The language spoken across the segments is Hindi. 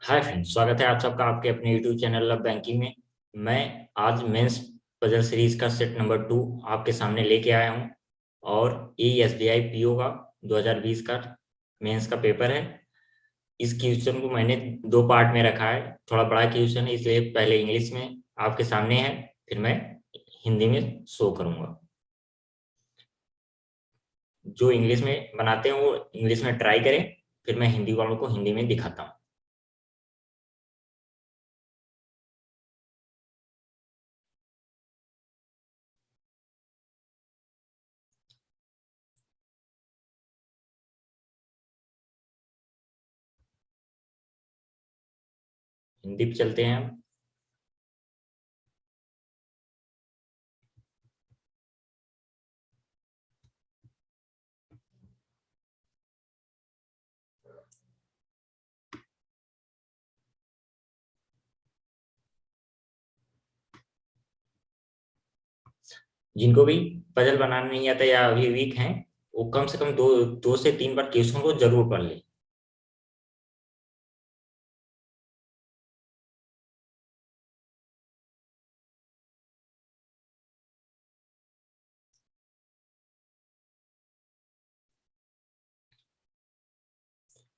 हाय फ्रेंड्स, स्वागत है आप सबका आपके अपने यूट्यूब चैनल लव बैंकिंग में। मैं आज मेंस पजल सीरीज का सेट नंबर 2 आपके सामने लेके आया हूं और ये एसबीआई पीओ का 2020 का मेंस का पेपर है। इस क्वेश्चन को मैंने दो पार्ट में रखा है। थोड़ा बड़ा क्वेश्चन है, इसलिए पहले इंग्लिश में आपके सामने है, फिर मैं हिंदी में शो करूंगा। जो इंग्लिश में बनाते हैं वो इंग्लिश में ट्राई करें, फिर मैं हिंदी वालों को हिंदी में दिखाता हूँ। हिंदी पे चलते हैं हम। जिनको भी पजल बनाना नहीं आता या अभी वीक हैं, वो कम से कम दो से तीन बार क्वेश्चन को जरूर पढ़ ले।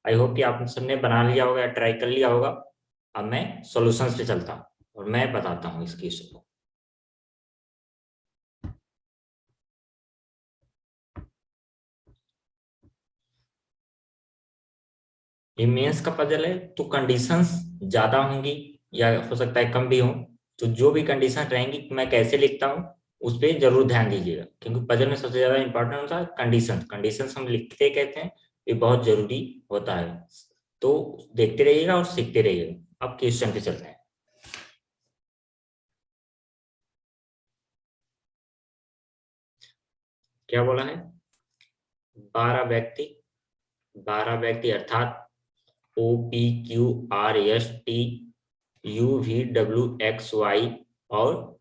आई होप कि आप सबने बना लिया होगा या ट्राई कर लिया होगा। अब मैं सॉल्यूशंस पे चलता हूँ और मैं बताता हूँ इस क्वेश्चन को। ये मेंस का पजल है तो कंडीशंस ज्यादा होंगी या हो सकता है कम भी हो। तो जो भी कंडीशन रहेंगी मैं कैसे लिखता हूँ उस पर जरूर ध्यान दीजिएगा, क्योंकि पजल में सबसे ज्यादा इंपॉर्टेंट होता है कंडीशन। कंडीशंस हम लिखते कहते हैं, ये बहुत जरूरी होता है। तो देखते रहिएगा और सीखते रहिएगा। अब क्वेश्चन पे चलते हैं। क्या बोला है? 12 व्यक्ति, 12 व्यक्ति अर्थात OPQRSTUVWXY और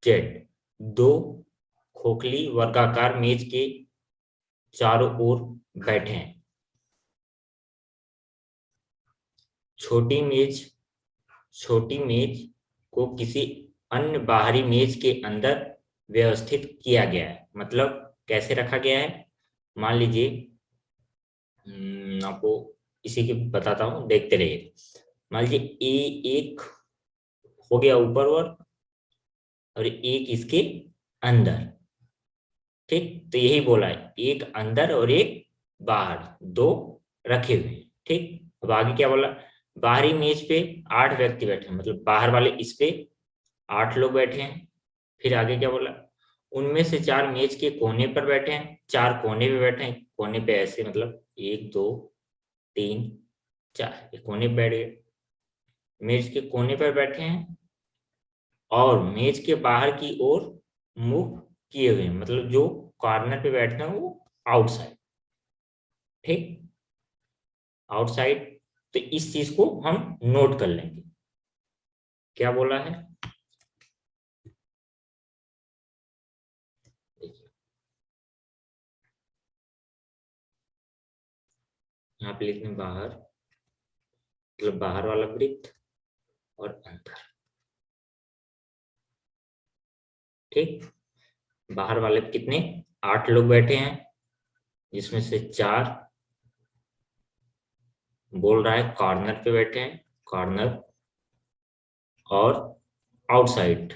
जेड दो खोखली वर्गाकार मेज के चारों ओर बैठे हैं। छोटी मेज छोटी मेज को किसी अन्य बाहरी मेज के अंदर व्यवस्थित किया गया है। मतलब कैसे रखा गया है? मान लीजिए, आपको इसी की बताता हूँ, देखते रहिए। मान लीजिए ए एक हो गया ऊपर और एक इसके अंदर। ठीक, तो यही बोला है, एक अंदर और एक बाहर, दो रखे हुए हैं। ठीक, अब आगे क्या बोला? बाहरी मेज पे 8 व्यक्ति बैठे हैं, मतलब बाहर वाले इस पे 8 लोग बैठे हैं। फिर आगे क्या बोला? उनमें से 4 मेज के कोने पर बैठे हैं, 4 कोने पे बैठे हैं। कोने पे ऐसे मतलब 1 2 3 4, ये कोने पे बैठ गए। मेज के कोने पर बैठे हैं और मेज के बाहर की ओर मुंह किए हुए हैं, मतलब जो कॉर्नर पे बैठते हैं वो आउटसाइड। ठीक, आउटसाइड। तो इस चीज को हम नोट कर लेंगे। क्या बोला है? देखिए, यहाँ पे लिखने बाहर, मतलब बाहर वाला वृत्त और अंदर। ठीक, बाहर वाले कितने? 8 लोग बैठे हैं, जिसमें से 4 बोल रहा है कॉर्नर पे बैठे हैं, कॉर्नर। और आउटसाइड,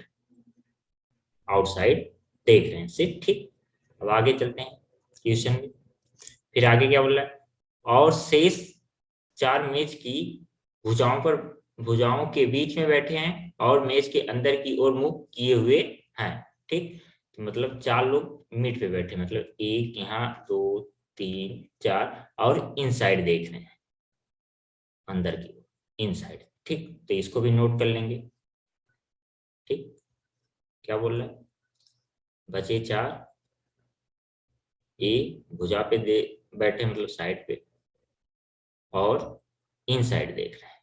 आउटसाइड देख रहे हैं सिर्फ। ठीक, अब आगे चलते हैं क्वेश्चन में। फिर आगे क्या बोल रहा है? और शेष 4 मेज की भुजाओं पर, भुजाओं के बीच में बैठे हैं और मेज के अंदर की ओर मुंह किए हुए हैं। ठीक, तो मतलब 4 लोग मिड पे बैठे, मतलब एक यहाँ, 2 3 4, और इनसाइड देख रहे हैं, अंदर की ओर, इनसाइड। ठीक, तो इसको भी नोट कर लेंगे। ठीक, क्या बोल रहा है? बचे 4, ए भुजा पे दे बैठे, मतलब साइड पे, और इनसाइड देख रहे हैं,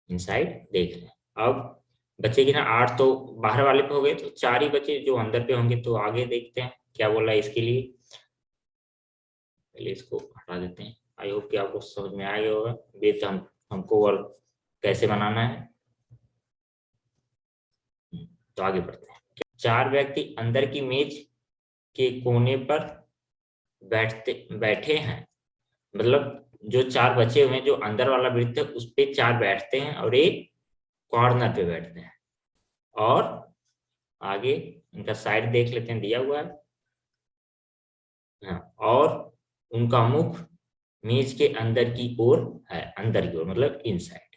इनसाइड देख रहे हैं। अब बचे कि ना 8 तो बाहर वाले पे हो गए, तो 4 ही बचे जो अंदर पे होंगे। तो आगे देखते हैं क्या बोला है इसके लिए। पहले इसको हटा देते हैं। आई होप कि आपको समझ में आ गया होगा। वेट हम हमको और कैसे बनाना है। तो आगे बढ़ते हैं। चार व्यक्ति अंदर की मेज के कोने पर बैठे हैं, मतलब जो चार बचे हुए हैं, जो अंदर वाला वृत्त है उस पे चार बैठते हैं और एक कॉर्नर पे बैठते हैं। और आगे इनका साइड देख लेते हैं, दिया हुआ है। हाँ, और उनका मुख मेज के अंदर की ओर है, अंदर की ओर मतलब इनसाइड।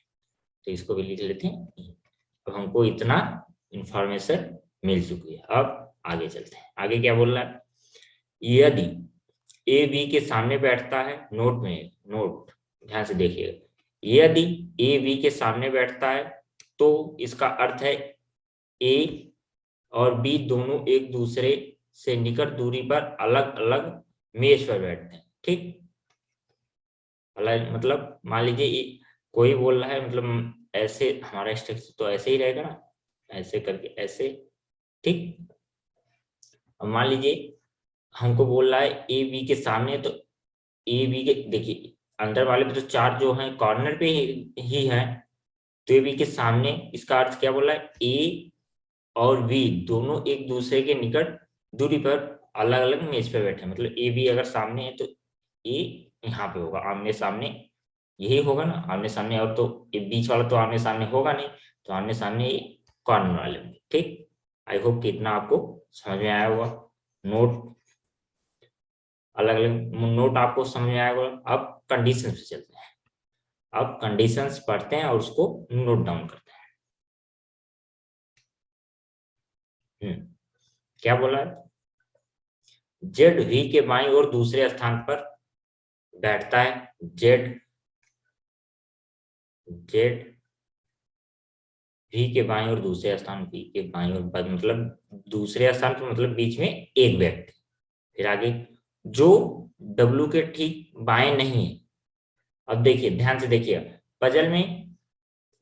तो इसको भी लिख लेते हैं। अब हमको इतना इंफॉर्मेशन मिल चुकी है। अब आगे चलते हैं। आगे क्या बोल रहा है, यदि ए बी के सामने बैठता है, नोट में नोट ध्यान से देखिएगा, यदि ए बी के सामने बैठता है तो इसका अर्थ है ए और बी दोनों एक दूसरे से निकट दूरी पर अलग अलग मेज पर बैठते हैं। ठीक, अलग मतलब मान लीजिए कोई बोल रहा है, मतलब ऐसे हमारा स्ट्रक्चर तो ऐसे ही रहेगा ना, ऐसे करके ऐसे। ठीक, अब मान लीजिए हमको बोल रहा है ए बी के सामने, तो ए बी के देखिए अंदर वाले पे तो चार जो हैं कॉर्नर पे ही है, तो ए बी के सामने इसका अर्थ क्या बोला है, ए और बी दोनों एक दूसरे के निकट दूरी पर अलग अलग मेज पे बैठे हैं। मतलब ए बी अगर सामने है तो ए यहाँ पे होगा, आमने सामने यही होगा ना, आमने सामने। और तो ये बीच वाला तो आमने सामने होगा नहीं, तो आमने सामने कॉर्नर वाले होंगे। ठीक, आई होप कि इतना आपको समझ में आया होगा। नोट अलग अलग नोट आपको समझ में आया होगा। अब कंडीशन पे चलते हैं। अब कंडीशंस पढ़ते हैं और उसको नोट डाउन करते हैं। क्या बोला है, जेड वी के बाईं ओर दूसरे स्थान पर बैठता है। जेड जेड वी के बाईं ओर दूसरे स्थान, वी के बाईं ओर मतलब दूसरे स्थान पर मतलब बीच में एक व्यक्ति। फिर आगे जो डब्लू के ठीक बाएं नहीं है। अब देखिए ध्यान से देखिए, पजल में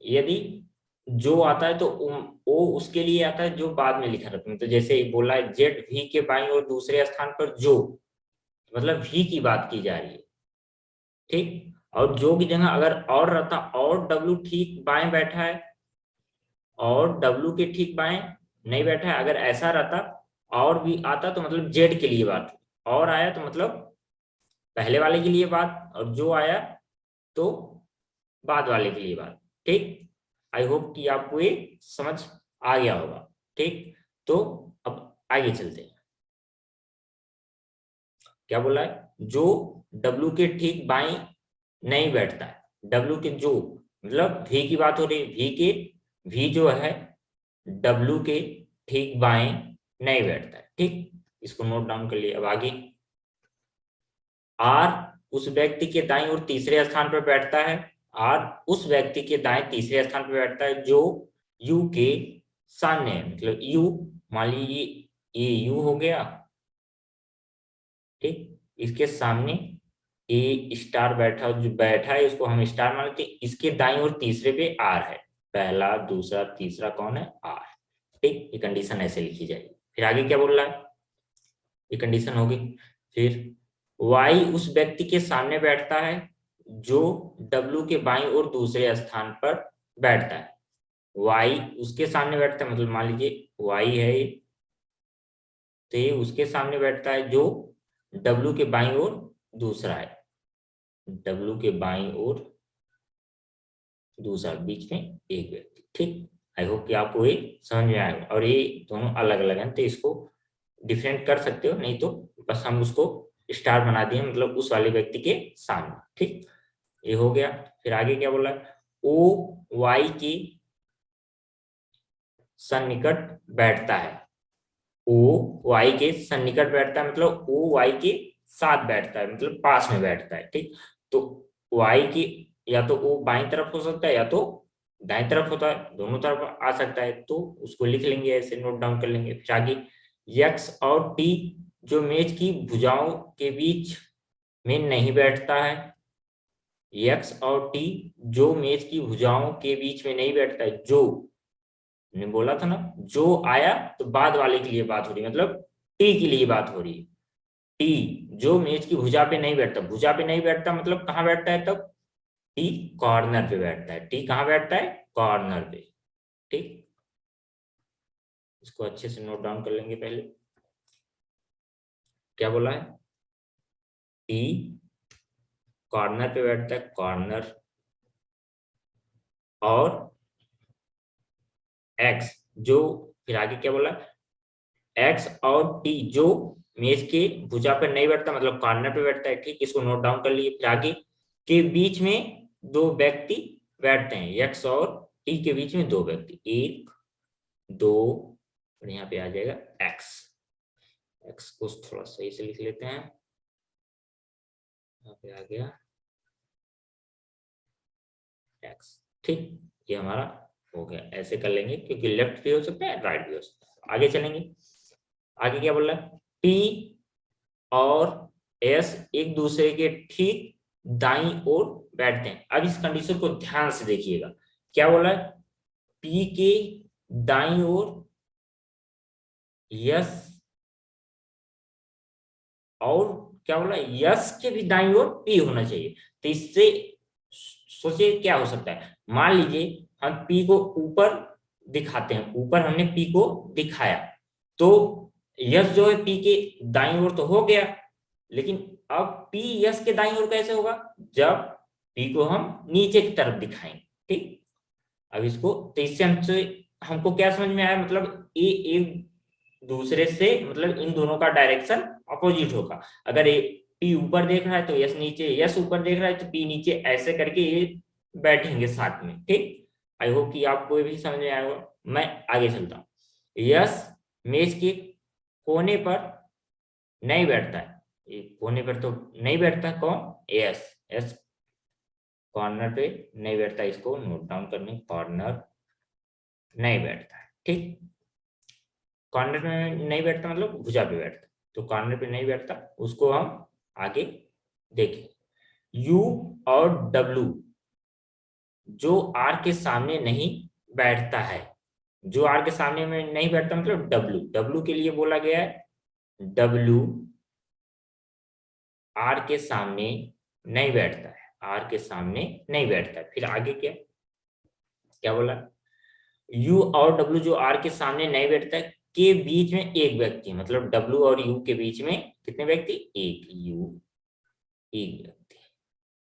यदि जो आता है तो ओ उसके लिए आता है जो बाद में लिखा रहता है। तो जैसे बोला है जेड वी के बाईं ओर दूसरे स्थान पर जो, मतलब वी की बात की जा रही है। ठीक, और जो की जगह अगर और रहता, और डब्लू ठीक बाएं बैठा है और डब्लू के ठीक बाएं नहीं बैठा है, अगर ऐसा रहता और भी आता तो मतलब जेड के लिए बात, और आया तो मतलब पहले वाले के लिए बात, और जो आया तो बाद वाले के लिए बात। ठीक, आई होप कि आपको ये समझ आ गया होगा। ठीक, तो अब आगे चलते हैं। क्या बोला है, जो डब्लू के ठीक बाएं नहीं बैठता है। डब्लू के जो मतलब वी की बात हो रही है, वी जो है डब्लू के ठीक बाएं नहीं बैठता है। ठीक, इसको नोट डाउन कर लिए। अब आगे आर उस व्यक्ति के दाईं ओर तीसरे स्थान पर बैठता है। आर उस व्यक्ति के दाएं तीसरे स्थान पर बैठता है जो यू के सामने है। मतलब यू मान लीजिए ये यू हो गया। ठीक, इसके सामने ए स्टार बैठा, जो बैठा है उसको हम स्टार मान लेते हैं। इसके दाईं ओर तीसरे पे आर है, पहला दूसरा तीसरा कौन है, आर। ठीक, ये कंडीशन ऐसे लिखी जाएगी। फिर आगे क्या बोल रहा है, ये कंडीशन होगी। फिर वाई उस व्यक्ति के सामने बैठता है जो डब्लू के बाईं ओर दूसरे स्थान पर बैठता है। वाई उसके सामने बैठता है, मतलब मान लीजिए वाई है तो ये उसके सामने बैठता है जो डब्लू के बाईं ओर दूसरा है। डब्लू के बाईं ओर दूसरा, बीच में एक व्यक्ति। ठीक, आई होप कि आपको ये समझ में आएगा। और ये दोनों अलग अलग हैं तो इसको डिफरेंट कर सकते हो, नहीं तो बस हम उसको स्टार बना दिए, मतलब उस वाले व्यक्ति के सामने। ठीक, ये हो गया। फिर आगे क्या बोला, ओ वाई की सन्निकट बैठता है। ओ वाई के सन्निकट बैठता है मतलब ओ वाई के साथ बैठता है, मतलब पास में बैठता है। ठीक, तो वाई की या तो ओ बाईं तरफ हो सकता है या तो दाईं तरफ होता है, दोनों तरफ आ सकता है। तो उसको लिख लेंगे, ऐसे नोट डाउन कर लेंगे। फिर आगे एक्स और टी जो मेज की भुजाओं के बीच में नहीं बैठता है। एक्स और टी जो मेज की भुजाओं के बीच में नहीं बैठता है। जो ने बोला था ना, जो आया तो बाद वाले के लिए बात हो रही है, मतलब टी के लिए बात हो रही है। टी जो मेज की भुजा पे नहीं बैठता, भुजा पे नहीं बैठता मतलब कहाँ बैठता है तब, टी कॉर्नर पे बैठता है। टी कहाँ बैठता है? कॉर्नर पे। ठीक, इसको अच्छे से नोट डाउन कर लेंगे। पहले क्या बोला है? टी कॉर्नर पे बैठता है, कॉर्नर। और एक्स जो, फिर आगे क्या बोला? एक्स और टी जो मेज के भुजा पर नहीं बैठता, मतलब कॉर्नर पे बैठता है। ठीक, इसको नोट डाउन कर लिए। फिर आगे के बीच में दो व्यक्ति बैठते हैं। एक्स और टी के बीच में दो व्यक्ति, एक दो, और यहाँ पे आ जाएगा एक्स। एक्स को थोड़ा सही से लिख लेते हैं। यहाँ पे आ गया एक्स। ठीक, ये हमारा हो गया। ऐसे कर लेंगे, क्योंकि लेफ्ट भी हो सकता है, राइट भी हो सकता है। आगे चलेंगे। आगे क्या बोल रहा है? पी और एस एक दूसरे के ठीक दाईं ओर बैठते हैं। अब इस कंडीशन को ध्यान से देखिएगा। क्या बोला है? पी के दाईं ओर यस, और क्या बोला? यस के भी दाईं ओर पी होना चाहिए। तो इससे सोचिए क्या हो सकता है। मान लीजिए हम पी को ऊपर दिखाते हैं, ऊपर हमने पी को दिखाया, तो यस जो है पी के दाईं ओर तो हो गया, लेकिन अब पी यस के दाईं ओर कैसे होगा? जब पी को हम नीचे की तरफ दिखाएंगे। ठीक, अब इसको, तो इससे हमको क्या समझ में आया? मतलब ये एक दूसरे से, मतलब इन दोनों का डायरेक्शन अपोजिट होगा। अगर ये पी ऊपर देख रहा है तो यस नीचे, यस ऊपर देख रहा है तो पी नीचे, ऐसे करके ये बैठेंगे साथ में। ठीक, आई होप कि आपको ये भी समझ में आया होगा। मैं आगे चलता हूँ। यस मेज के कोने पर नहीं बैठता है। ये कोने पर तो नहीं बैठता। कौन? यस। यस कॉर्नर पे नहीं बैठता। इसको नोट डाउन करने, कॉर्नर नहीं बैठता है। ठीक, कॉर्नर में नहीं बैठता मतलब भुजा पे बैठता, तो कॉर्नर पे नहीं बैठता, उसको हम आगे देखें। यू और डब्लू जो आर के सामने नहीं बैठता है। जो आर के सामने में नहीं बैठता मतलब डब्लू। डब्लू के लिए बोला गया है डब्लू आर के सामने नहीं बैठता है। आर के सामने नहीं बैठता है। फिर आगे क्या क्या बोला? यू और डब्लू जो आर के सामने नहीं बैठता है, के बीच में एक व्यक्ति, मतलब डब्लू और यू के बीच में कितने व्यक्ति? एक। यू एक व्यक्ति।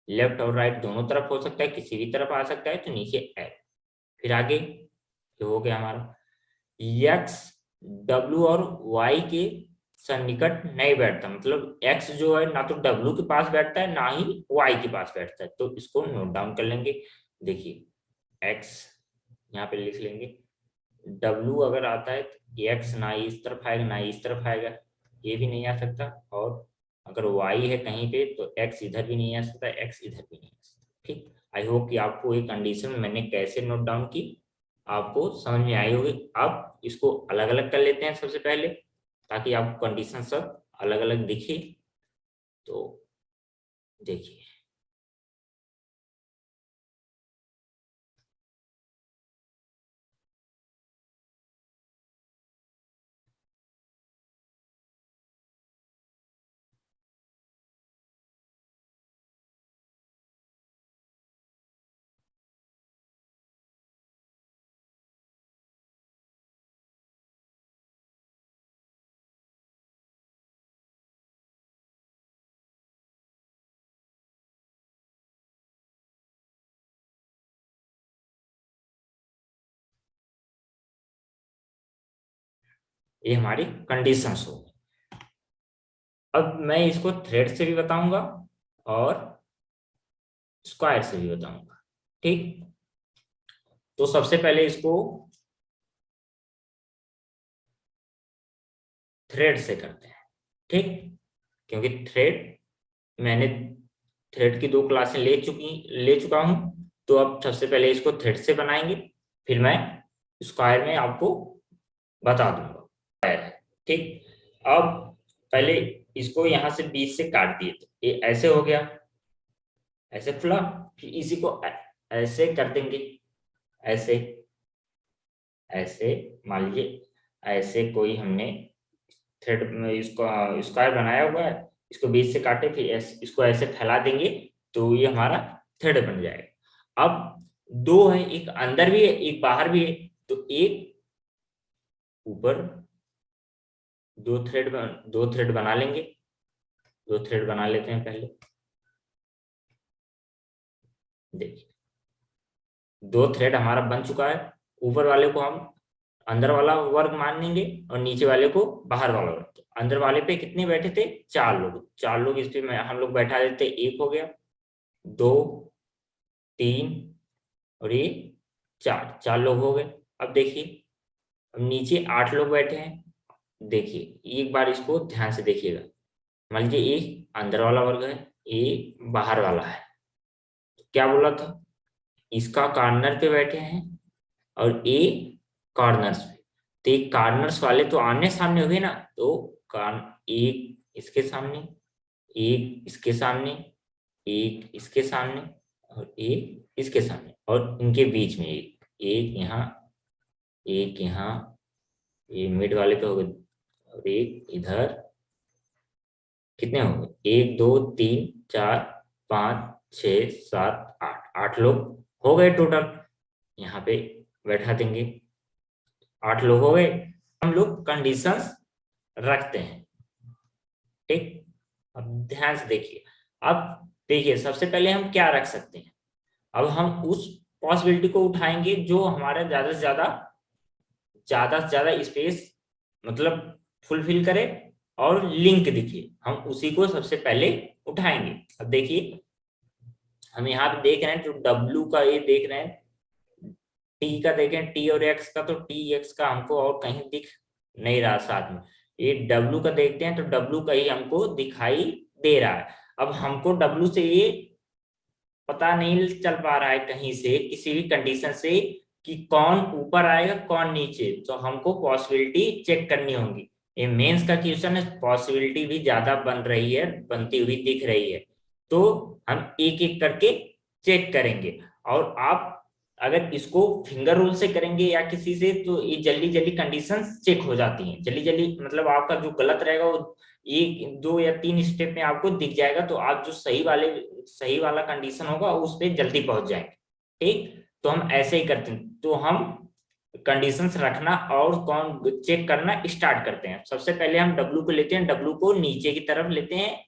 लेफ्ट और राइट दोनों तरफ हो सकता है, किसी भी तरफ आ सकता है, तो नीचे एल। फिर आगे ये हो गया हमारा। एक्स डब्लू और वाई के सन्निकट नहीं बैठता, मतलब एक्स जो है ना तो डब्लू के पास बैठता है ना ही वाई के पास बैठता है, तो इसको नोट डाउन कर लेंगे। देखिए एक्स यहाँ पे लिख लेंगे। डब्लू अगर आता है तो एक्स ना इस तरफ आएगा ना इस तरफ आएगा, ये भी नहीं आ सकता। और अगर वाई है कहीं पे तो एक्स इधर भी नहीं आ सकता, एक्स इधर भी नहीं आ सकता। ठीक, आई होप कि आपको ये कंडीशन मैंने कैसे नोट डाउन की आपको समझ में आई होगी। अब इसको अलग अलग कर लेते हैं सबसे पहले, ताकि आपको कंडीशन सब अलग अलग दिखे। तो देखिए, ये हमारी कंडीशंस हो। अब मैं इसको थ्रेड से भी बताऊंगा और स्क्वायर से भी बताऊंगा। ठीक, तो सबसे पहले इसको थ्रेड से करते हैं। ठीक, क्योंकि थ्रेड, मैंने थ्रेड की दो क्लासें ले चुका हूं, तो अब सबसे पहले इसको थ्रेड से बनाएंगे, फिर मैं स्क्वायर में आपको बता दूंगा। ठीक, अब पहले इसको यहां से बीच से काट दिए, तो ये ऐसे हो गया, ऐसे खुला। फिर इसी को ऐसे कर देंगे, ऐसे ऐसे। मान लीजिए ऐसे कोई हमने थ्रेड में इसको स्क्वायर बनाया हुआ है, इसको बीच से काटे, फिर इसको ऐसे फैला देंगे, तो ये हमारा थ्रेड बन जाएगा। अब दो है, एक अंदर भी है एक बाहर भी है, तो एक ऊपर दो थ्रेड बना लेंगे। दो थ्रेड बना लेते हैं पहले। देखिए दो थ्रेड हमारा बन चुका है। ऊपर वाले को हम अंदर वाला वर्ग मान लेंगे और नीचे वाले को बाहर वाला वर्ग। तो अंदर वाले पे कितने बैठे थे, 4 लोग। 4 लोग इस पे हम लोग बैठा देते, एक हो गया, 2, 3 और ये 4, 4 लोग हो गए। अब देखिए अब नीचे 8 लोग बैठे हैं। देखिए एक बार इसको ध्यान से देखिएगा। मान लीजिए एक अंदर वाला वर्ग है, एक बाहर वाला है। तो क्या बोला था, इसका कॉर्नर पे बैठे हैं और ए कॉर्नर्स पे। तो एक कॉर्नर्स वाले तो आमने सामने हुए ना, तो एक इसके सामने, एक इसके सामने, एक इसके सामने और एक इसके सामने, और इनके बीच में एक, एक यहाँ, एक यहाँ, ये मिड वाले पे हो गए, और एक इधर। कितने हो गए, 1 2 3 4 5 6 7 8, 8 लोग हो गए टोटल। यहाँ पे बैठा देंगे, 8 लोग हो गए। हम लोग कंडीशंस रखते हैं, ठीक। अब ध्यान से देखिए। अब देखिए सबसे पहले हम क्या रख सकते हैं। अब हम उस पॉसिबिलिटी को उठाएंगे जो हमारा ज्यादा से ज्यादा स्पेस मतलब फुलफिल करे और लिंक दिखे, हम उसी को सबसे पहले उठाएंगे। अब देखिए हम यहाँ पे देख रहे हैं जो W का ये देख रहे हैं, T का देखें, T और X का, तो T X का हमको और कहीं दिख नहीं रहा साथ में। ये W का देखते हैं तो W का ही हमको दिखाई दे रहा है। अब हमको W से ये पता नहीं चल पा रहा है कहीं से, किसी भी कंडीशन से, कि कौन ऊपर आएगा कौन नीचे। तो हमको पॉसिबिलिटी चेक करनी होगी। ये मेंस का क्वेश्चन है, पॉसिबिलिटी भी ज्यादा बन रही है, बनती हुई दिख रही है। तो हम एक एक करके चेक करेंगे। और आप अगर इसको फिंगर रूल से करेंगे या किसी से, तो ये जल्दी जल्दी कंडीशंस चेक हो जाती हैं, जल्दी जल्दी। मतलब आपका जो गलत रहेगा वो 1 2 या 3 स्टेप में आपको दिख जाएगा, तो आप जो सही वाला कंडीशन होगा उस पर जल्दी पहुंच जाएंगे, ठीक। तो हम ऐसे ही करते हैं। तो हम कंडीशंस रखना और कौन चेक करना स्टार्ट करते हैं। सबसे पहले हम W को लेते हैं, W को नीचे की तरफ लेते हैं।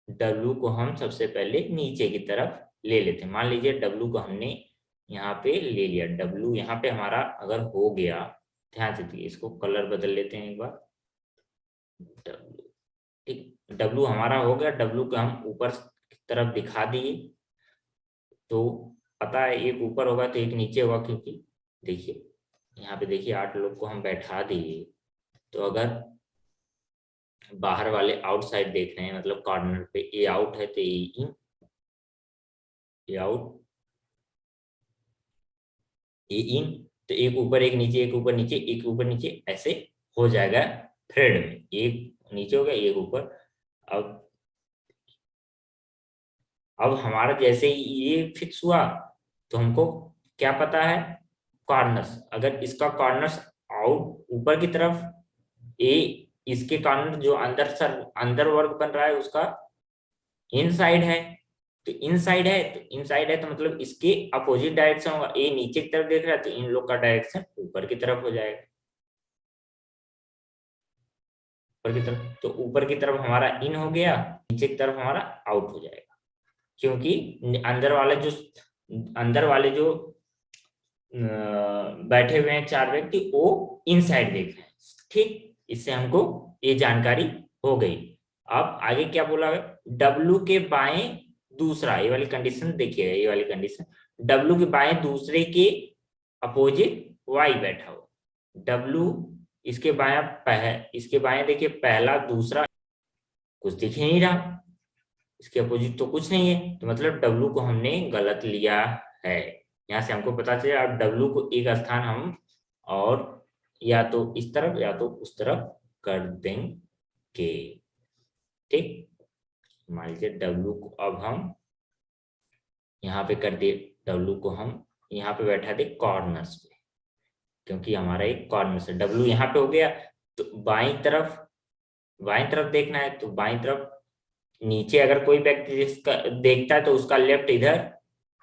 W को हम सबसे पहले नीचे की तरफ ले लेते हैं। मान लीजिए W को हमने यहाँ पे ले लिया। W यहाँ पे हमारा अगर हो गया, ध्यान से देखिए, इसको कलर बदल लेते हैं एक बार। W, ठीक, W हमारा हो गया। W को हम ऊपर की तरफ दिखा दिए, तो पता है एक ऊपर होगा तो एक नीचे होगा, क्योंकि देखिए यहाँ पे देखिए 8 लोग को हम बैठा दिए। तो अगर बाहर वाले आउटसाइड देख रहे हैं, मतलब कॉर्नर पे ए आउट है, तो ए इन, ए आउट, ए इन। तो एक ऊपर एक नीचे, एक ऊपर नीचे, एक ऊपर नीचे, ऐसे हो जाएगा थ्रेड में। एक नीचे हो गया, एक ऊपर। अब हमारा जैसे ही ये फिक्स हुआ, तो हमको क्या पता है, कॉर्नर्स। अगर इसका कॉर्नर्स आउट ऊपर की तरफ, ए इसके कॉर्नर जो अंदर वर्ग बन रहा है उसका इनसाइड है। तो इनसाइड है तो मतलब इसके अपोजिट डायरेक्शन होगा। ए नीचे की तरफ देख रहा है तो इन लोग का डायरेक्शन ऊपर की तरफ हो जाएगा, ऊपर की तरफ। तो ऊपर की तरफ हमारा इन हो गया, नीचे की तरफ हमारा आउट हो जाएगा, क्योंकि अंदर वाले जो बैठे हुए हैं 4 व्यक्ति, वो इनसाइड देख रहे हैं, ठीक। इससे हमको ये जानकारी हो गई। अब आगे क्या बोला है, W के बाएं दूसरा, ये वाली कंडीशन देखिएगा, ये वाली कंडीशन, W के बाएं दूसरे के अपोजिट Y बैठा हो। W इसके बाएं देखिए, पहला दूसरा कुछ दिख ही नहीं रहा, इसके अपोजिट तो कुछ नहीं है, तो मतलब W को हमने गलत लिया है। यहाँ से हमको पता चला अब W को एक स्थान हम और या तो इस तरफ या तो उस तरफ कर देंगे, ठीक। मान लीजिए W को अब हम यहाँ पे कर दिए, W को हम यहाँ पे बैठा दे कॉर्नर्स पे, क्योंकि हमारा एक कॉर्नर से W यहाँ पे हो गया। तो बाई तरफ देखना है, तो बाई तरफ नीचे अगर कोई व्यक्ति जिसका देखता है तो उसका लेफ्ट इधर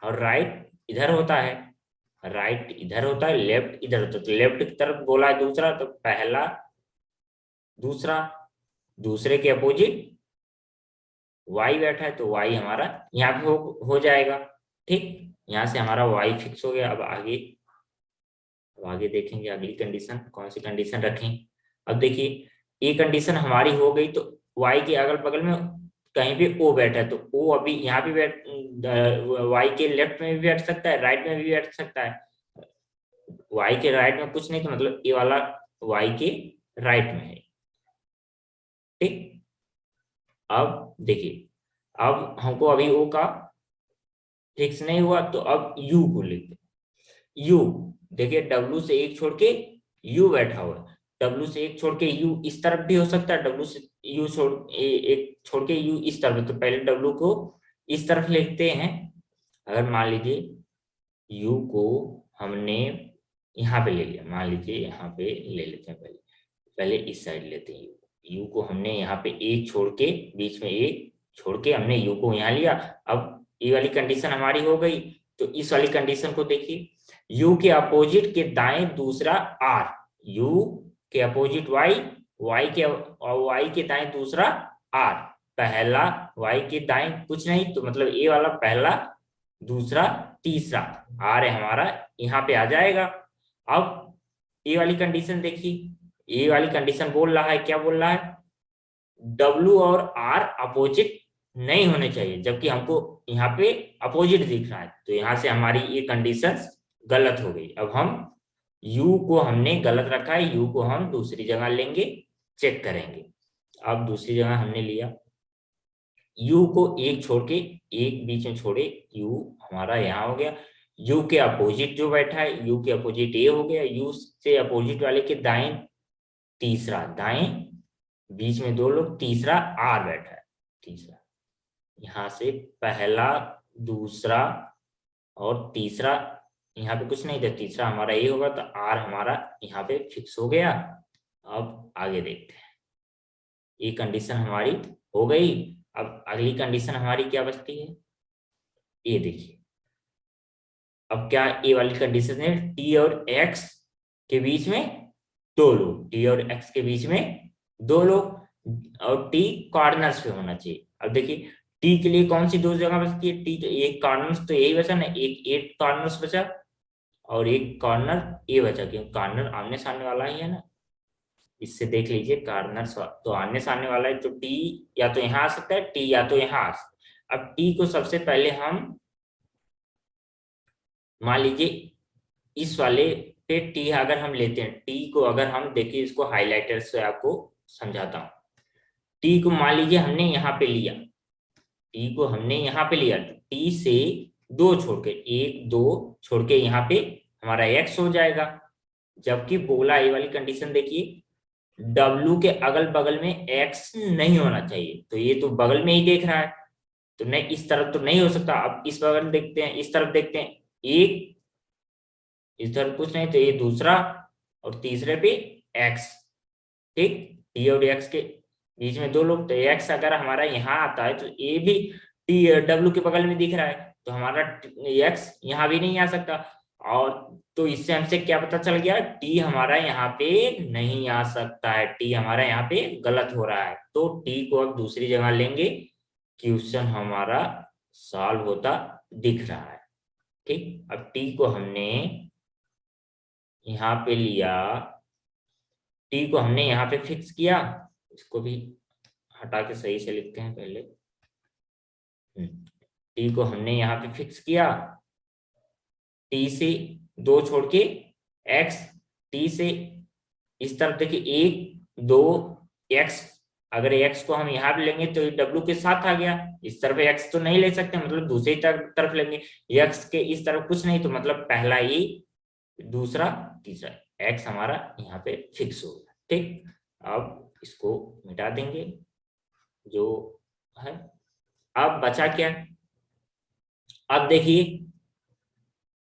और राइट इधर होता है, राइट इधर होता है, लेफ्ट इधर होता है। तो लेफ्ट की तरफ बोला है दूसरा, तो पहला दूसरा, दूसरे के अपोजिट y बैठा है तो y हमारा यहाँ पे हो जाएगा। ठीक, यहाँ से हमारा y फिक्स हो गया। अब आगे देखेंगे अगली कंडीशन कौन सी कंडीशन रखें। अब देखिए ये कंडीशन हमारी हो गई, तो y के अगल बगल में कहीं भी o बैठा है तो o अभी यहाँ पे y के लेफ्ट में भी बैठ सकता है, राइट में भी बैठ सकता है। y के राइट में कुछ नहीं तो मतलब ये वाला y के राइट में है। ठीक, अब देखिए अब हमको अभी o का फिक्स नहीं हुआ, तो अब u को लेते हैं। u देखिए w से एक छोड़ के u बैठा हुआ है, w से एक छोड़ के u इस तरफ भी हो सकता है, w से u एक छोड़ के u इस तरफ। तो पहले w को इस तरफ लिखते हैं। अगर मान लीजिए u को हमने यहाँ पे ले लिया, मान लीजिए यहाँ पे ले लेते हैं, पहले इस साइड लेते हैं। u को हमने यहाँ पे एक छोड़ के बीच में एक छोड़ के हमने u को यहाँ लिया। अब ये वाली कंडीशन हमारी हो गई, तो इस वाली कंडीशन को देखिए, u के अपोजिट के दाएं दूसरा r, u के अपोजिट y, y के दाएं दूसरा r। पहला y के दाएं कुछ नहीं तो मतलब ये वाला पहला दूसरा तीसरा r है हमारा यहाँ पे आ जाएगा। अब ये वाली कंडीशन देखिए, ये वाली कंडीशन बोल रहा है, क्या बोल रहा है, W और R अपोजिट नहीं होने चाहिए, जबकि हमको यहाँ पे अपोजिट दिख रहा है। तो यहाँ से हमारी ये कंडीशन गलत हो गई। अब हम U को हमने गलत रखा है, U को हम दूसरी जगह लेंगे, चेक करेंगे। अब दूसरी जगह हमने लिया, U को एक छोड़ के एक बीच में छोड़े, U हमारा यहाँ हो गया। U के अपोजिट जो बैठा है, U के अपोजिट A हो गया, U से अपोजिट वाले के दाएं तीसरा, दाएं बीच में दो लोग, तीसरा R बैठा है, तीसरा यहाँ से पहला दूसरा और तीसरा, यहाँ पे कुछ नहीं था, तीसरा हमारा ये होगा, तो R हमारा यहाँ पे फिक्स हो गया। अब आगे देखते हैं, ये कंडीशन हमारी हो गई। अब अगली कंडीशन हमारी क्या बचती है, ये देखिए। अब क्या ये वाली कंडीशन है, T और X के बीच में दो लोग, T और X के बीच में दो लोग, और T कॉर्नर्स पे होना चाहिए। अब देखिए T के लिए कौन सी दो जगह बचती है, T तो एक कॉर्नर्स तो यही बचा ना, एक कॉर्नर्स बचा और एक कॉर्नर ये बचा, क्योंकि कॉर्नर आमने सामने वाला ही है ना। इससे देख लीजिए कॉर्नर्स तो आमने सामने वाला है, तो T या तो यहाँ आ सकता है, T या तो यहाँ आ सकता है। अब T को सबसे पहले हम मान लीजिए इस वाले पे T अगर हम लेते हैं, T को अगर हम देखिए, इसको हाईलाइटर से आपको समझाता हूँ। T को मान लीजिए हमने यहाँ पे लिया, T को हमने यहाँ पे लिया, T से दो छोड़ के, एक दो छोड़ के यहाँ पे हमारा X हो जाएगा। जबकि बोला ये वाली कंडीशन देखिए, W के अगल बगल में X नहीं होना चाहिए, तो ये तो बगल में ही देख रहा है, तो नहीं इस तरफ तो नहीं हो सकता। अब इस बगल देखते हैं, इस तरफ देखते हैं, एक इस तरफ कुछ नहीं तो ये दूसरा और तीसरे पे X। ठीक, T और X के बीच में दो लोग, तो X अगर हमारा यहाँ आता है तो ये भी W के बगल में दिख रहा है, तो हमारा X यहाँ भी नहीं आ सकता। और तो इससे हमसे क्या पता चल गया, T हमारा यहाँ पे नहीं आ सकता है, T हमारा यहाँ पे गलत हो रहा है। तो T को अब दूसरी जगह लेंगे, क्वेश्चन हमारा सॉल्व होता दिख रहा है। ठीक, अब T को हमने यहाँ पे लिया, T को हमने यहाँ पे फिक्स किया, इसको भी हटा के सही से लिखते हैं पहले। T को हमने यहाँ पे फिक्स किया, T से दो छोड़ के X, T से इस तरफ देखिए एक दो X, अगर X को हम यहाँ पे लेंगे तो ये W के साथ आ गया, इस तरफ X तो नहीं ले सकते, मतलब दूसरी तरफ लेंगे, X के इस तरफ कुछ नहीं तो मतलब पहला ही दूसरा तीसरा, X हमारा यहाँ पे फिक्स हो गया। ठीक, अब इसको मिटा देंगे जो है। अब बचा क्या, अब देखिए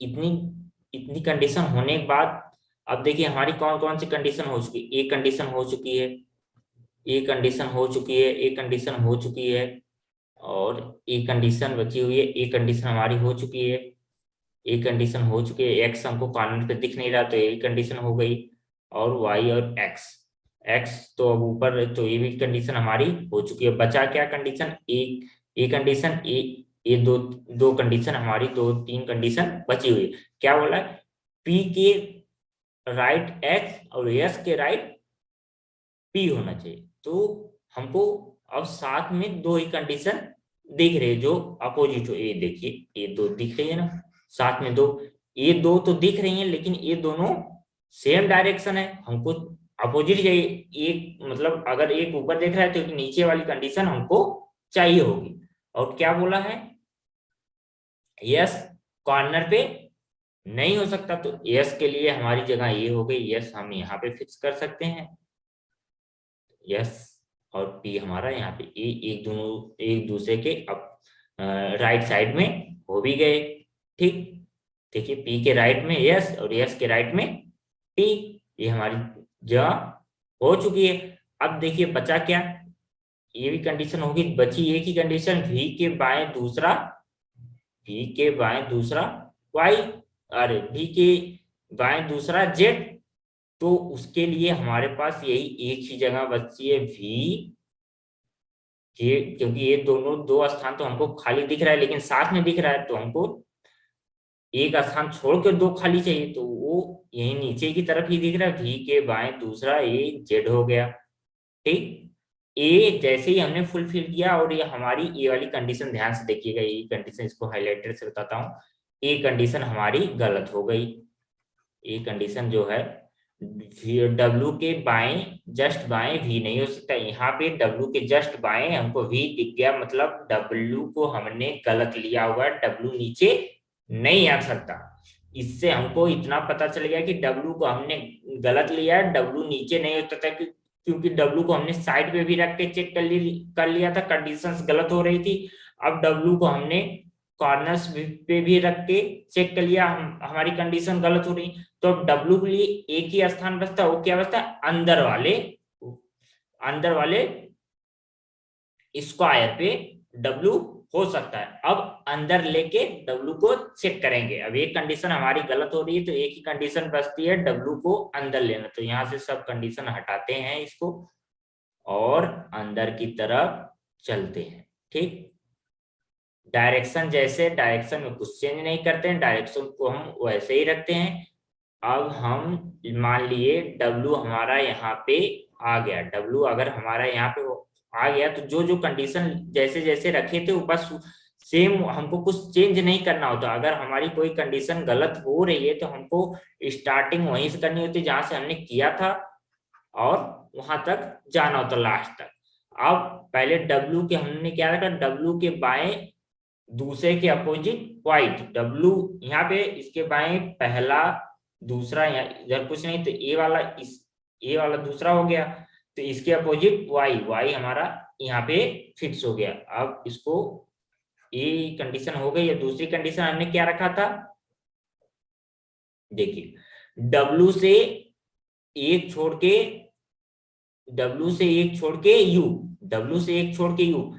इतनी कंडीशन होने के बाद अब देखिए हमारी कौन कौन सी कंडीशन हो चुकी, एक कंडीशन हो चुकी है, एक कंडीशन हो चुकी है, एक कंडीशन हो चुकी है, और एक कंडीशन बची हुई है, एक कंडीशन हमारी हो चुकी है, एक कंडीशन हो चुकी है, एक्स हमको कॉर्नर पे दिख नहीं रहा तो ये कंडीशन हो गई, और वाई और एक्स, एक्स तो अब ऊपर, तो ये भी कंडीशन हमारी हो चुकी है। बचा क्या कंडीशन, एक, ये कंडीशन, ये दो, दो कंडीशन हमारी, दो तीन कंडीशन बची हुई है। क्या बोला है, पी के राइट एक्स और एस के राइट पी होना चाहिए। तो हमको अब साथ में दो ही कंडीशन दिख रहे हैं जो अपोजिट हो, ये देखिए ये दो दिख रही है ना, साथ में दो, ये दो तो दिख रही हैं लेकिन ये दोनों सेम डायरेक्शन है, हमको अपोजिट चाहिए। एक मतलब अगर एक ऊपर देख रहा है तो नीचे वाली कंडीशन हमको चाहिए होगी। और क्या बोला है, यस कॉर्नर पे नहीं हो सकता, तो यस के लिए हमारी जगह ये हो गई, यस हम यहाँ पे फिक्स कर सकते हैं, यस, और पी हमारा यहाँ पे, ये एक दोनों एक दूसरे के अब राइट साइड में हो भी गए। ठीक, देखिए पी के राइट में यस और यस के राइट में पी, ये हमारी जगह हो चुकी है। अब देखिए बचा क्या, ये भी कंडीशन होगी, बची एक ही कंडीशन, वी के बाएं दूसरा, वी के बाएं दूसरा वाई, अरे वी के बाएं दूसरा जेड, तो उसके लिए हमारे पास यही एक ही जगह बची है वी, ये क्योंकि ये दोनों दो स्थान तो हमको खाली दिख रहा है लेकिन साथ में दिख रहा है, तो हमको एक स्थान छोड़कर दो खाली चाहिए, तो वो यही नीचे की तरफ ही दिख रहा है, वी के बाएं दूसरा ए जेड हो गया। ठीक, ए जैसे ही हमने फुलफिल किया, और ये हमारी ए वाली कंडीशन ध्यान से देखिएगा, ये कंडीशन इसको हाईलाइटर से बताता हूँ, ए कंडीशन हमारी गलत हो गई। ये कंडीशन जो है, डब्लू के बाएं जस्ट बाएं वी नहीं हो सकता, यहाँ पे डब्लू के जस्ट बाएं हमको वी दिख गया, मतलब डब्लू को हमने गलत लिया हुआ है, डब्लू नीचे नहीं आ सकता। इससे हमको इतना पता चल गया कि डब्लू को हमने गलत लिया है, डब्लू नीचे नहीं हो सकता, क्योंकि डब्लू को हमने साइड पे भी रख के चेक कर लिया था, कंडीशंस गलत हो रही थी। अब डब्लू को हमने कॉर्नर्स पे भी रख के चेक कर लिया, हमारी कंडीशन गलत हो रही, तो अब डब्लू के लिए एक ही स्थान बचता है, वो क्या बचता है, अंदर वाले स्क्वायर पे डब्लू हो सकता है। अब अंदर लेके डब्लू को चेक करेंगे, अब एक कंडीशन हमारी गलत हो रही है तो एक ही कंडीशन बचती है, डब्लू को अंदर लेना, तो यहां से सब कंडीशन हटाते हैं इसको और अंदर की तरफ चलते हैं। ठीक, डायरेक्शन जैसे, डायरेक्शन में कुछ चेंज नहीं करते हैं, डायरेक्शन को हम वैसे ही रखते हैं। अब हम मान लिए डब्लू हमारा यहाँ पे आ गया, डब्लू अगर हमारा यहाँ पे आ गया, तो जो जो कंडीशन जैसे जैसे रखे थे ऊपर सेम, हमको कुछ चेंज नहीं करना होता। अगर हमारी कोई कंडीशन गलत हो रही है तो हमको स्टार्टिंग वहीं से करनी होती है जहां से हमने किया था, और वहां तक जाना होता लास्ट तक। अब पहले डब्लू के हमने क्या रखा, डब्लू के बाएं दूसरे के अपोजिट व्हाइट, डब्लू यहाँ पे इसके बाएं पहला दूसरा, यहाँ इधर कुछ नहीं, तो ए वाला इस, ए वाला दूसरा हो गया, तो इसके अपोजिट वाई, वाई हमारा यहाँ पे फिक्स हो गया। अब इसको ए कंडीशन हो गई, या दूसरी कंडीशन हमने क्या रखा था, देखिए डब्लू से एक छोड़ के, डब्लू से एक छोड़ के यू, डब्लू से एक छोड़ के यू,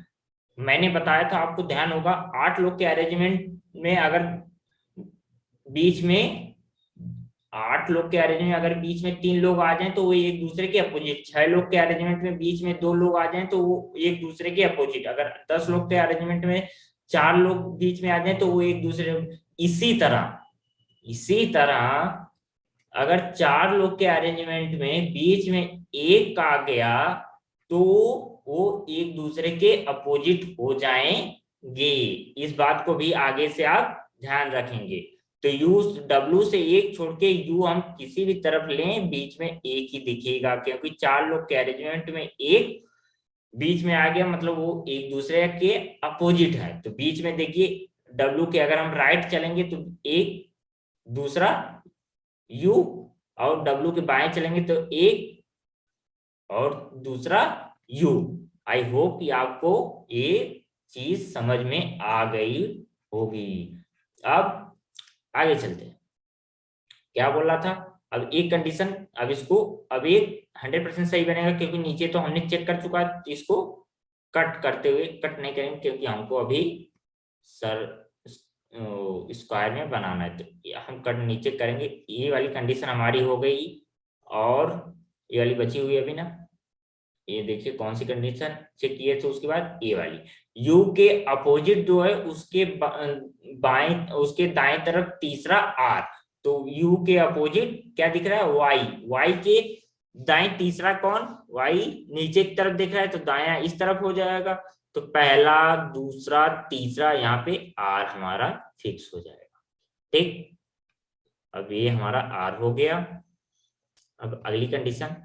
मैंने बताया था आपको ध्यान होगा, 8 लोग के अरेंजमेंट में अगर बीच में 8 लोग के अरेंजमेंट में अगर बीच में 3 लोग आ जाएं तो वो एक दूसरे के अपोजिट, 6 लोग के अरेंजमेंट में बीच में 2 लोग आ जाएं तो वो एक दूसरे के अपोजिट, अगर 10 लोग के अरेंजमेंट में 4 लोग बीच में आ जाएं तो वो एक दूसरे, इसी तरह अगर 4 लोग के अरेंजमेंट में बीच में एक आ गया तो वो एक दूसरे के अपोजिट हो जाएंगे, इस बात को भी आगे से आप ध्यान रखेंगे। तो यू, डब्लू से एक छोड़ के यू हम किसी भी तरफ लें बीच में एक ही दिखेगा, क्योंकि 4 लोग के अरेंजमेंट में एक बीच में आ गया, मतलब वो एक दूसरे के अपोजिट है। तो बीच में देखिए डब्लू के अगर हम राइट चलेंगे तो एक दूसरा यू, और डब्लू के बाएं चलेंगे तो एक और दूसरा यू। आई होप कि आपको ये चीज समझ में आ गई होगी। अब आगे चलते हैं, क्या बोल रहा था, अब एक कंडीशन, अब इसको, अब एक 100% सही बनेगा क्योंकि नीचे तो हमने चेक कर चुका है इसको, कट करते हुए, कट नहीं करेंगे क्योंकि हमको अभी सर स्क्वायर में बनाना है, तो हम कट नीचे करेंगे। ये वाली कंडीशन हमारी हो गई, और ये वाली बची हुई है अभी ना। ये देखिए कौन सी कंडीशन चेक की है, तो उसके बाद ये वाली, u के अपोजिट जो है उसके बाएं, उसके दाएं तरफ तीसरा r, तो u के अपोजिट क्या दिख रहा है, y के दाएं तीसरा कौन, y नीचे की तरफ दिख रहा है, तो दाया इस तरफ हो जाएगा, तो पहला दूसरा तीसरा यहाँ पे r हमारा फिक्स हो जाएगा। ठीक, अब ये हमारा r हो गया। अब अगली कंडीशन,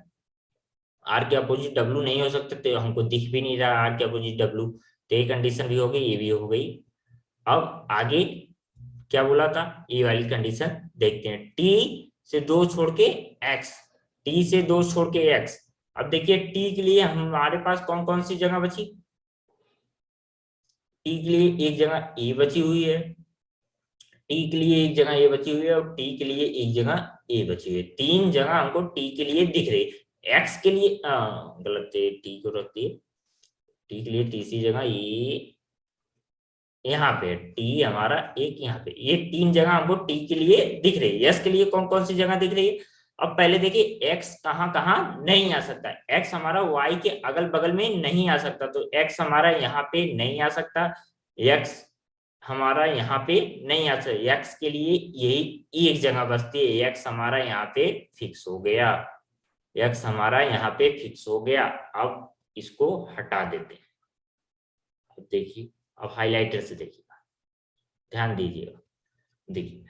आर के अपोजिट डब्लू नहीं हो सकता, तो हमको दिख भी नहीं रहा आर के अपोजिट डब्लू, तो ये कंडीशन भी हो गई, ये भी हो गई। अब आगे क्या बोला था, ये वाली कंडीशन देखते हैं, टी से 2 छोड़ के एक्स, टी से 2 छोड़ के एक्स। अब देखिए टी के लिए हमारे पास कौन कौन सी जगह बची, टी के लिए एक जगह ए बची हुई है, टी के लिए एक जगह ए बची हुई है, और टी के लिए एक जगह ए बची हुई है, 3 जगह हमको टी के लिए दिख रही है। एक्स के लिए गलत है, टी को रख दिए, टी के लिए तीसरी जगह ये यहाँ पे, टी हमारा एक यहाँ पे, ये 3 जगह हमको टी के लिए दिख रही है। यस के लिए कौन कौन सी जगह दिख रही है, अब पहले देखिए एक्स कहाँ कहाँ नहीं आ सकता, एक्स हमारा वाई के अगल बगल में नहीं आ सकता, तो एक्स हमारा यहाँ पे नहीं आ सकता, एक्स हमारा यहाँ पे नहीं आ सकता, एक्स के लिए यही एक जगह बचती है, एक्स हमारा यहाँ पे फिक्स हो गया, एक्स हमारा यहाँ पे फिक्स हो गया। अब इसको हटा देते हैं, अब देखिए, अब हाइलाइटर से देखिएगा, ध्यान दीजिएगा, देखिए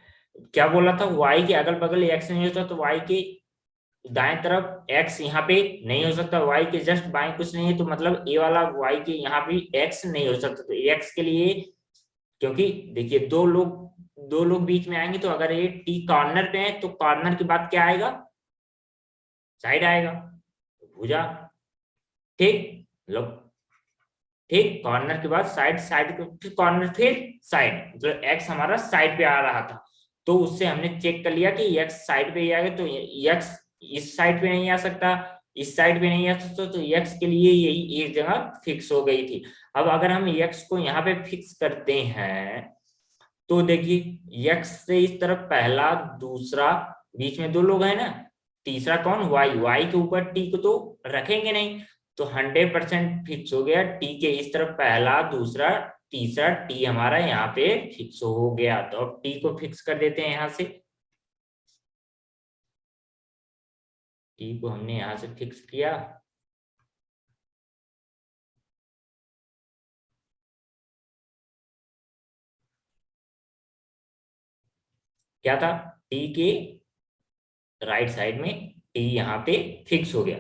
क्या बोला था, y के अगल बगल x नहीं होता, तो y के दाएं तरफ x यहाँ पे नहीं हो सकता, y के जस्ट बाएं कुछ नहीं है, तो मतलब ये वाला y के यहाँ भी x नहीं हो सकता, तो x के लिए, क्योंकि देखिए दो लोग बीच में आएंगे, तो अगर ये t कॉर्नर पे है, तो कॉर्नर के बाद क्या आएगा, साइड आएगा, भुजा। ठीक, लो, ठीक, कॉर्नर के बाद साइड, साइड फिर कॉर्नर फिर साइड, मतलब एक्स हमारा साइड पे आ रहा था, तो उससे हमने चेक कर लिया कि एक्स साइड पे ही आएगा, तो एक्स इस साइड पे नहीं आ सकता, इस साइड पे नहीं आ सकता, तो एक्स के लिए यही एक जगह फिक्स हो गई थी। अब अगर हम एक्स को यहाँ पे फिक्स करते हैं, तो देखिए एक्स से इस तरफ पहला दूसरा, बीच में 2 लोग हैं ना, तीसरा कौन, वाई के ऊपर टी को तो रखेंगे नहीं, तो 100% फिक्स हो गया, टी के इस तरफ पहला दूसरा तीसरा, टी हमारा यहाँ पे फिक्स हो गया, तो अब टी को फिक्स कर देते हैं यहाँ से, टी को हमने यहाँ से फिक्स किया, क्या था, टी के राइट साइड में टी यहाँ पे फिक्स हो गया।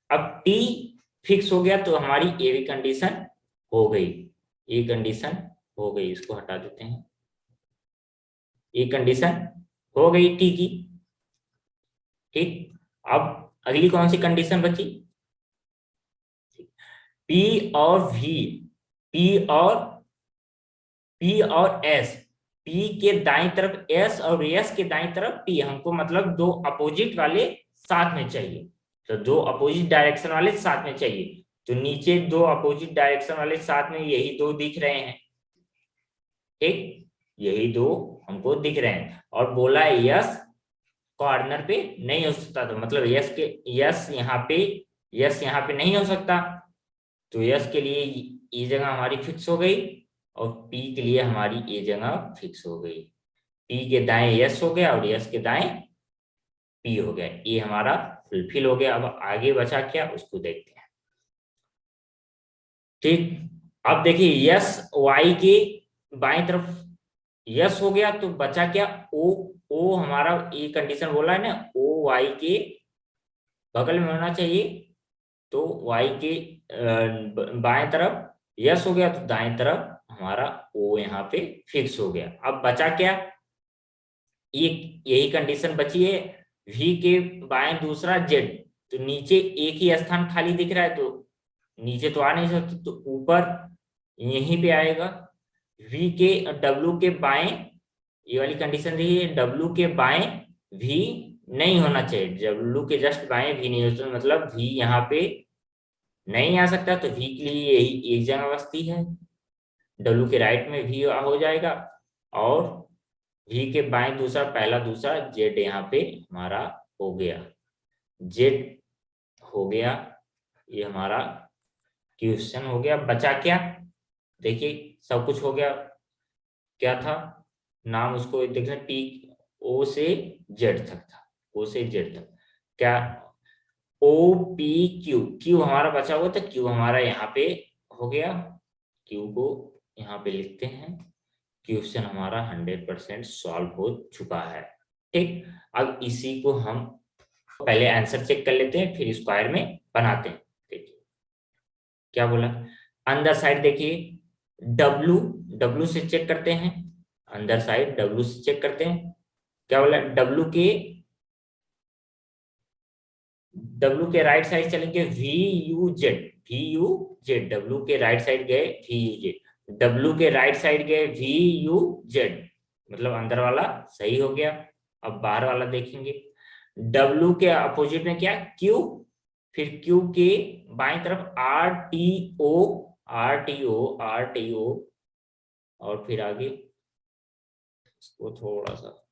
अब टी फिक्स हो गया, तो हमारी ये भी कंडीशन हो गई, ये कंडीशन हो गई, इसको हटा देते हैं, ये कंडीशन हो गई टी की। ठीक, अब अगली कौन सी कंडीशन बची, पी और वी, पी और पी और एस, पी के दाईं तरफ एस और एस के दाईं तरफ पी, हमको मतलब 2 अपोजिट वाले साथ में चाहिए, तो 2 अपोजिट डायरेक्शन वाले साथ में चाहिए, तो नीचे 2 अपोजिट डायरेक्शन वाले साथ में यही 2 दिख रहे हैं, ठीक, यही 2 हमको दिख रहे हैं, और बोला है यस कॉर्नर पे नहीं हो सकता, तो मतलब यस यहाँ पे नहीं हो सकता, तो यस के लिए ये जगह हमारी फिक्स हो गई, और पी के लिए हमारी ये जगह फिक्स हो गई, पी के दाएं यस हो गया और यस के दाएं पी हो गया, ये हमारा फुलफिल हो गया। अब आगे बचा क्या उसको देखते हैं। ठीक, अब देखिए यस वाई के बाएं तरफ यस हो गया, तो बचा क्या, ओ हमारा, ये कंडीशन बोला है ना, ओ वाई के बगल में होना चाहिए, तो वाई के बाएं तरफ यस हो गया, तो दाएं तरफ हमारा ओ यहाँ पे फिक्स हो गया। अब बचा क्या, ये यही कंडीशन बची है, वी के बाएं दूसरा जेड, तो नीचे एक ही स्थान खाली दिख रहा है, तो नीचे तो आ नहीं सकते, तो ऊपर यहीं पे आएगा, वी के डब्ल्यू के बाएं, ये वाली कंडीशन रही है, डब्ल्यू के बाएं वी नहीं होना चाहिए, डब्ल्यू के जस्ट बाएं वी नहीं होता, मतलब वी यहाँ पे नहीं आ सकता तो V के लिए यही एक जगह बस्ती है, W के राइट में V हो जाएगा, और V के बाएं दूसरा, पहला दूसरा Z यहाँ पे हमारा हो गया, Z हो गया। ये हमारा क्वेश्चन हो गया। बचा क्या, देखिए सब कुछ हो गया। क्या था नाम, उसको देखना, T O से Z तक था, O से Z तक। क्या, O P Q, Q हमारा बचा हुआ था, Q हमारा यहाँ पे हो गया। Q को यहाँ पे लिखते हैं। क्वेश्चन हमारा 100% सॉल्व हो चुका है। ठीक, अब इसी को हम पहले आंसर चेक कर लेते हैं, फिर स्क्वायर में बनाते हैं। देखिए क्या बोला, अंदर साइड देखिए, W, W से चेक करते हैं, अंदर साइड W से चेक करते हैं। क्या बोला, W के राइट साइड चलेंगे, VUZ, W के राइट साइड गए VUZ, W के राइट साइड गए VUZ, मतलब अंदर वाला सही हो गया। अब बाहर वाला देखेंगे, W के अपोजिट में क्या, Q, फिर Q के बाएं तरफ RTO, RTO, और फिर आगे इसको थोड़ा सा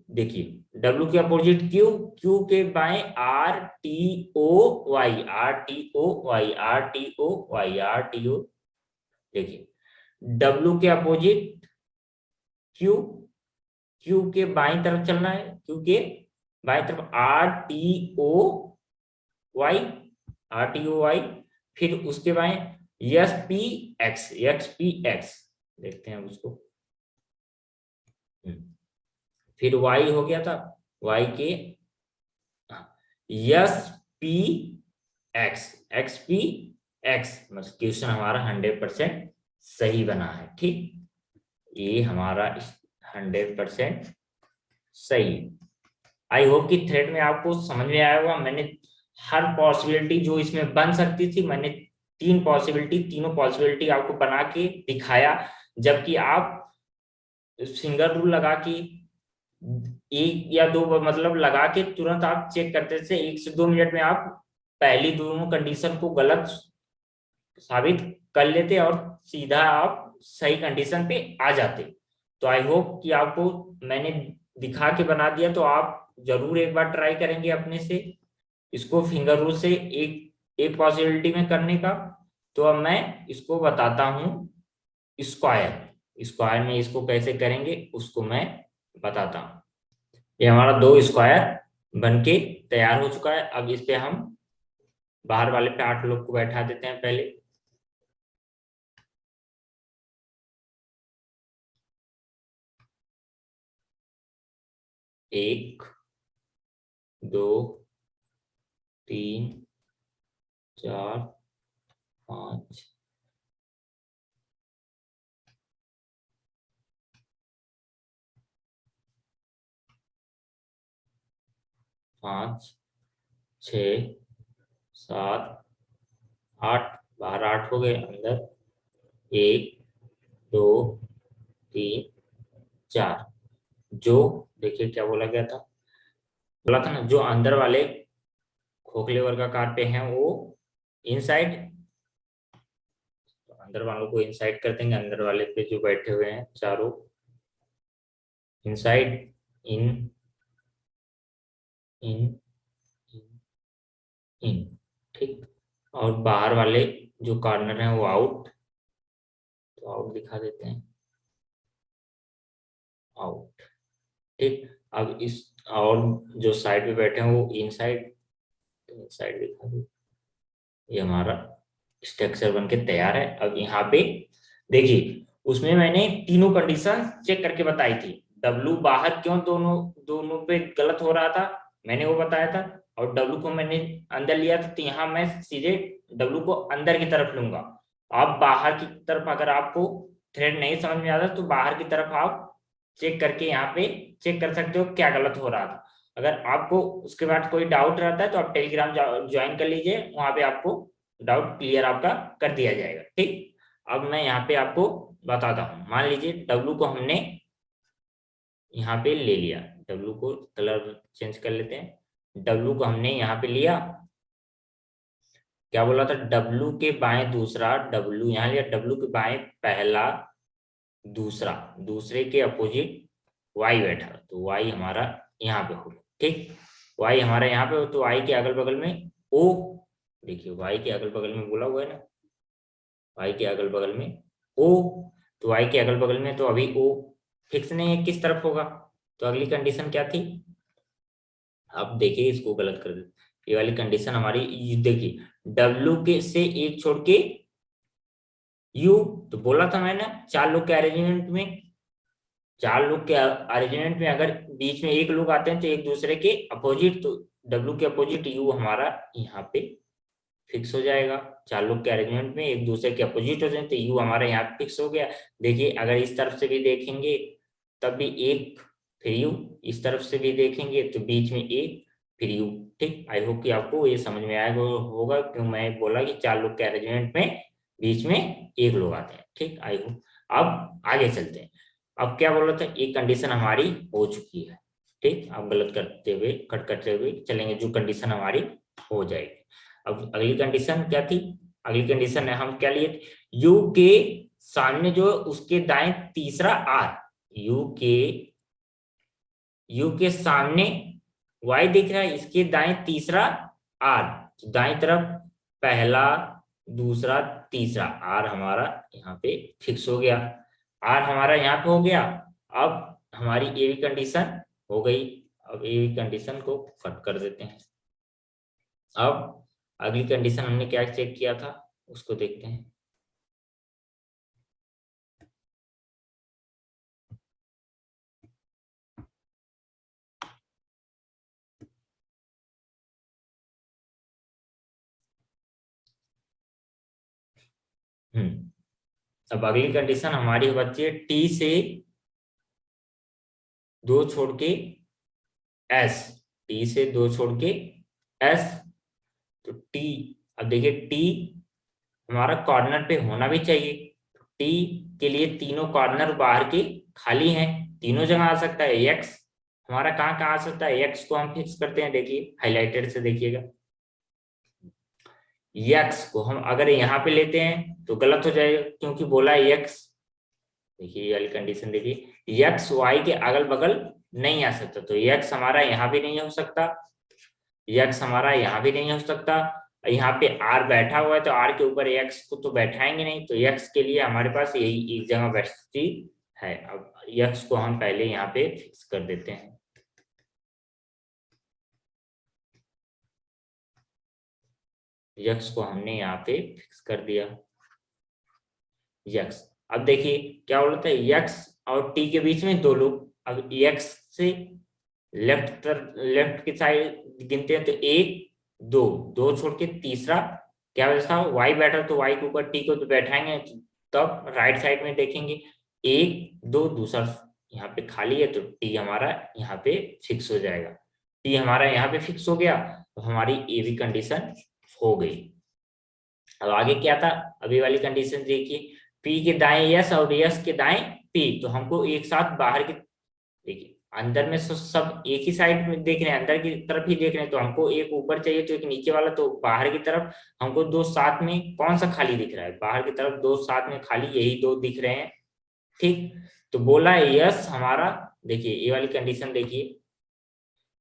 देखिए, W के अपोजिट Q, Q के बाएं RTOY, देखिए W के अपोजिट Q, Q के बाईं तरफ चलना है, Q के बाईं तरफ RTOY, फिर उसके बाएं XPX, देखते हैं उसको। फिर Y हो गया था, Y के XPX, मतलब क्वेश्चन हमारा 100% सही बना है। ठीक, ये हमारा 100% सही। आई होप कि थ्रेड में आपको समझ में आया होगा। मैंने हर पॉसिबिलिटी जो इसमें बन सकती थी, मैंने तीनों पॉसिबिलिटी आपको बना के दिखाया, जबकि आप सिंगल रूल लगा के एक या दो मतलब लगा के तुरंत आप चेक करते थे, 1 से 2 मिनट में आप पहली दोनों कंडीशन को गलत साबित कर लेते और सीधा आप सही कंडीशन पे आ जाते। तो आई होप कि आपको मैंने दिखा के बना दिया, तो आप जरूर एक बार ट्राई करेंगे अपने से इसको फिंगर रूल से एक पॉसिबिलिटी में करने का। तो अब मैं इसको बताता हूं, स्क्वायर स्क्वायर में इसको कैसे करेंगे उसको मैं बताता हूं। ये हमारा 2 स्क्वायर बनके तैयार हो चुका है। अब इस पे हम बाहर वाले पे 8 लोग को बैठा देते हैं पहले। 1 2 3 4 5 5 6 7 8, बाहर 8 हो गए, अंदर 1 2 3 4। जो देखिए क्या बोला गया था, बोला था ना, जो अंदर वाले खोखले वर्गाकार पे हैं वो इनसाइड, तो अंदर वालों को इनसाइड कर देंगे। अंदर वाले पे जो बैठे हुए हैं चारों, इनसाइड, इन इन इन, ठीक। और बाहर वाले जो कॉर्नर हैं वो आउट, तो आउट दिखा देते हैं, आउट, ठीक। अब इस और जो साइड पे बैठे हैं वो इनसाइड, तो इनसाइड दिखा दो। ये हमारा स्ट्रक्चर बन के तैयार है। अब यहाँ पे देखिए, उसमें मैंने तीनों कंडीशन चेक करके बताई थी। W बाहर क्यों दोनों दोनों पे गलत हो रहा था मैंने वो बताया था, और W को मैंने अंदर लिया था, तो यहाँ मैं सीधे W को अंदर की तरफ लूंगा। आप बाहर की तरफ अगर आपको थ्रेड नहीं समझ में आता तो बाहर की तरफ आप चेक करके यहाँ पे चेक कर सकते हो क्या गलत हो रहा था। अगर आपको उसके बाद कोई डाउट रहता है तो आप टेलीग्राम ज्वाइन कर लीजिए, वहां पे आपको डाउट क्लियर आपका कर दिया जाएगा। ठीक, अब मैं यहाँ पे आपको बताता हूँ। मान लीजिए W को हमने यहाँ पे ले लिया, W को कलर चेंज कर लेते हैं। W को हमने यहाँ पे लिया, क्या बोला था, W के बाएं दूसरा, W यहाँ लिया, W के बाएं पहला, दूसरा, दूसरे के अपोजिट Y बैठा, तो Y हमारा यहाँ पे होगा। ठीक, Y हमारा यहाँ पे हो, तो Y के अगल बगल में O, देखिए Y के अगल बगल में बोला हुआ है ना, Y के अगल बगल में O, तो Y के अगल बगल में तो अभी O फिक्स नहीं है, किस तरफ होगा, तो अगली कंडीशन क्या थी, अब देखिए इसको गलत कर दे, ये वाली कंडीशन हमारी, देखिए W के से एक छोड़ के U, तो बोला था मैंने चार लोग के अरेंजमेंट में, चार लोग के अरेंजमेंट में अगर बीच में एक लोग आते हैं तो एक दूसरे के अपोजिट, तो W के अपोजिट U हमारा यहाँ पे फिक्स हो जाएगा। चार लोग के अरेंजमेंट में एक दूसरे के अपोजिट हो जाए तो U हमारा यहाँ पे फिक्स हो गया। देखिए अगर इस तरफ से भी देखेंगे तब भी एक, फिर U, इस तरफ से भी देखेंगे तो बीच में एक, फिर U। ठीक, आई होप कि आपको ये समझ में आएगा होगा, क्यों मैं बोला कि चार लोग के अरेंजमेंट में बीच में एक लोग आते हैं। ठीक, आई होप। अब आगे चलते हैं। अब क्या बोल रहा था, एक कंडीशन हमारी हो चुकी है। ठीक, अब गलत करते हुए, कट करते हुए चलेंगे, जो कंडीशन हमारी हो जाएगी। अब अगली कंडीशन क्या थी, अगली कंडीशन है हम क्या लिए, U के सामने जो उसके दाएं तीसरा R, U के सामने Y दिख रहा है, इसके दाएं तीसरा R, तो दाएं तरफ पहला, दूसरा, तीसरा, R हमारा यहाँ पे फिक्स हो गया। R हमारा यहाँ पे हो गया। अब हमारी ये भी कंडीशन हो गई। अब ये भी कंडीशन को कट कर देते हैं। अब अगली कंडीशन हमने क्या चेक किया था उसको देखते हैं। अब अगली कंडीशन हमारी बच्ची है T से दो छोड़ के S, T से दो छोड़ के S, तो T, अब देखिए T हमारा कॉर्नर पे होना भी चाहिए। T के लिए तीनों कॉर्नर बाहर के खाली हैं, तीनों जगह आ सकता है। X हमारा कहाँ कहाँ आ सकता है, X को हम फिक्स करते हैं, देखिए हाईलाइटेड से देखिएगा। X को हम अगर यहाँ पे लेते हैं तो गलत हो जाएगा, क्योंकि बोला है X, देखिए ये वाली कंडीशन देखिए, X Y के अगल बगल नहीं आ सकता, तो X हमारा यहाँ भी नहीं हो सकता, X हमारा यहाँ भी नहीं हो सकता। यहाँ पे R बैठा हुआ है तो R के ऊपर X को तो बैठाएंगे नहीं, तो X के लिए हमारे पास यही एक जगह बैठती है। अब X को हम पहले यहाँ पे फिक्स कर देते हैं। X को हमने यहाँ पे फिक्स कर दिया, X। अब देखिए क्या बोलता है, X और T के बीच में दो लोग, अब X से लेफ्ट की साइड गिनते हैं तो एक, दो, दो छोड़ के तीसरा क्या वजह Y बैठा, तो Y के ऊपर T को तो बैठाएंगे, तब राइट साइड में देखेंगे एक, दो, दूसरा यहाँ पे खाली है, तो T हमारा यहाँ पे फिक्स हो जाएगा। T हमारा यहाँ पे फिक्स हो गया, तो हमारी ये भी कंडीशन हो गई। अब आगे क्या था, अभी वाली कंडीशन देखिए, P के दाएं यस और यस के दाएं P, तो हमको एक साथ बाहर की, देखिए अंदर में सब एक ही साइड में देख रहे हैं, अंदर की तरफ ही देख रहे हैं, तो हमको एक ऊपर चाहिए तो एक नीचे वाला, तो बाहर की तरफ हमको दो साथ में कौन सा खाली दिख रहा है, बाहर की तरफ दो साथ में खाली यही दो दिख रहे हैं। ठीक, तो बोला है यस हमारा, देखिए ये वाली कंडीशन देखिए,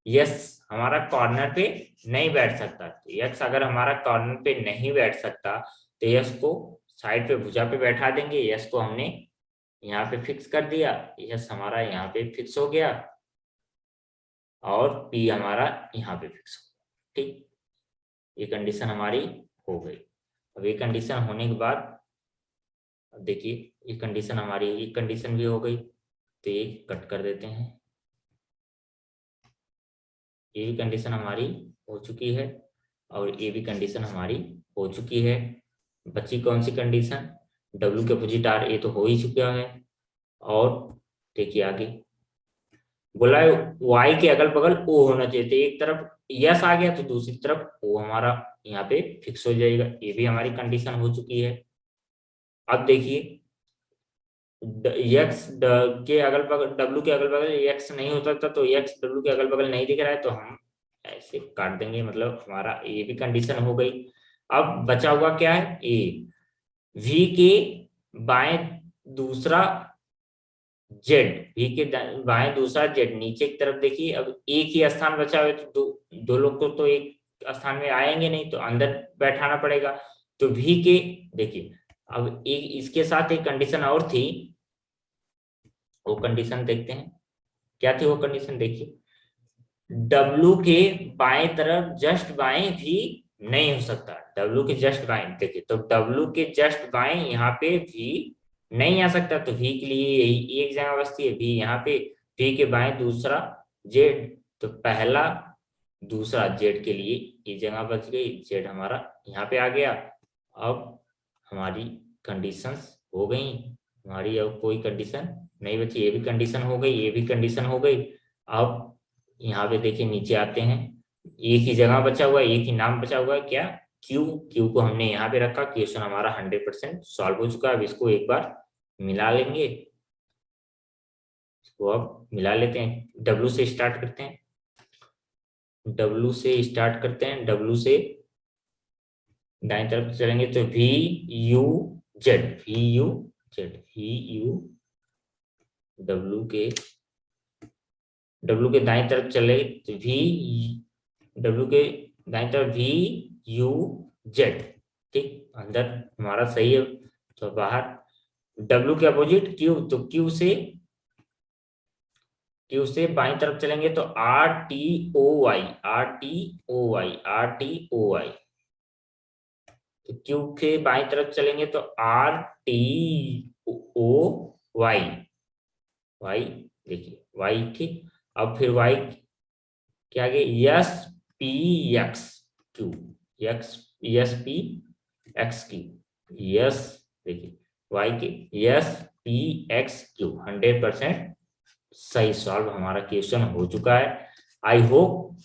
यस हमारा कॉर्नर पे नहीं बैठ सकता, तो यस अगर हमारा कॉर्नर पे नहीं बैठ सकता तो यस को साइड पे भुजा पे बैठा देंगे, यस को हमने यहाँ पे फिक्स कर दिया, यस हमारा यहाँ पे फिक्स हो गया और पी हमारा यहाँ पे फिक्स हो गया। ठीक, ये कंडीशन हमारी हो गई। अब ये कंडीशन होने के बाद अब देखिए ये कंडीशन हमारी, ये कंडीशन भी हो गई, तो ये कट कर देते हैं। ये भी कंडीशन हमारी हो चुकी है और ये भी कंडीशन हमारी हो चुकी है। बची कौन सी कंडीशन, W के अपोजिट R, ये तो हो ही चुका है। और देखिए आगे बोला है Y के अगल बगल O होना चाहिए, तो एक तरफ यस आ गया तो दूसरी तरफ O हमारा यहाँ पे फिक्स हो जाएगा, ये भी हमारी कंडीशन हो चुकी है। अब देखिए x के अगल बगल, W के अगल बगल x नहीं होता था, तो x W के अगल बगल नहीं दिख रहा है, तो हम ऐसे काट देंगे, मतलब हमारा ये भी कंडीशन हो गई। अब बचा हुआ क्या है, ए, वी के बाएं दूसरा जेड, वी के बाएं दूसरा जेड, नीचे की तरफ देखिए। अब एक ही स्थान बचा हुआ है तो दो लोग को तो एक स्थान में आएंगे नहीं, तो अंदर बैठाना पड़ेगा। तो वी के देखिए, अब एक इसके साथ एक कंडीशन और थी, वो कंडीशन देखते हैं क्या थी वो कंडीशन। देखिए, डब्लू के बाएं तरफ जस्ट बाएं भी नहीं हो सकता, डब्लू के जस्ट बाएं देखिए, तो डब्लू के जस्ट बाएं यहाँ पे भी नहीं आ सकता, तो वी के लिए यही एक जगह बचती है, वी यहाँ पे, वी के बाएं दूसरा जेड, तो पहला दूसरा जेड के लिए ये जगह बच गई, जेड हमारा यहाँ पे आ गया। अब हमारी कंडीशंस हो गई, हमारी अब कोई कंडीशन नहीं बची, ये भी कंडीशन हो गई, ये भी कंडीशन हो गई। अब यहाँ पे देखिए नीचे आते हैं, एक ही जगह बचा हुआ है, एक ही नाम बचा हुआ है, क्या, क्यू, क्यू को हमने यहाँ पे रखा, क्वेश्चन हमारा 100% सॉल्व हो चुका है। अब इसको एक बार मिला लेंगे, इसको अब मिला लेते हैं, डब्लू से स्टार्ट करते हैं, डब्लू से स्टार्ट करते हैं, डब्लू से दाएं तरफ चलेंगे तो V U Z, V U Z, V U, W के दाएं तरफ चले तो वी, डब्लू के दाएं तरफ वी यू जेड, ठीक, अंदर हमारा सही है, तो बाहर डब्लू के अपोजिट क्यू, तो क्यू से बाएं तरफ चलेंगे तो R T O Y, R T O Y, R T O Y, तो क्यू के बाएं तरफ चलेंगे तो R T O Y, Y देखिए वाई, ठीक। अब फिर वाई के आगे S P X Q, S S P X Q, S देखिए वाई के यस पी एक्स क्यू, 100% सही सॉल्व हमारा क्वेश्चन हो चुका है। आई होप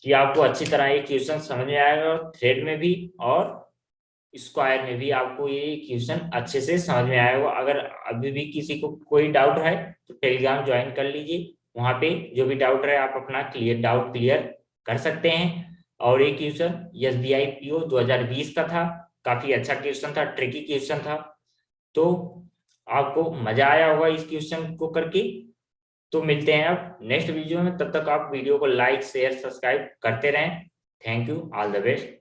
कि आपको अच्छी तरह ये क्वेश्चन समझ में आएगा, थ्रेड में भी और स्क्वायर में भी आपको ये क्वेश्चन अच्छे से समझ में आएगा। अगर अभी भी किसी को कोई डाउट है तो टेलीग्राम ज्वाइन कर लीजिए, वहां पे जो भी डाउट है आप अपना डाउट क्लियर कर सकते हैं। और ये क्वेश्चन SBI PO 2020 का था, काफी अच्छा क्वेश्चन था, ट्रिकी क्वेश्चन था, तो आपको मजा आया होगा इस क्वेश्चन को करके। तो मिलते हैं अब नेक्स्ट वीडियो में, तब तक आप वीडियो को लाइक शेयर सब्सक्राइब करते रहें। Thank you, all the best.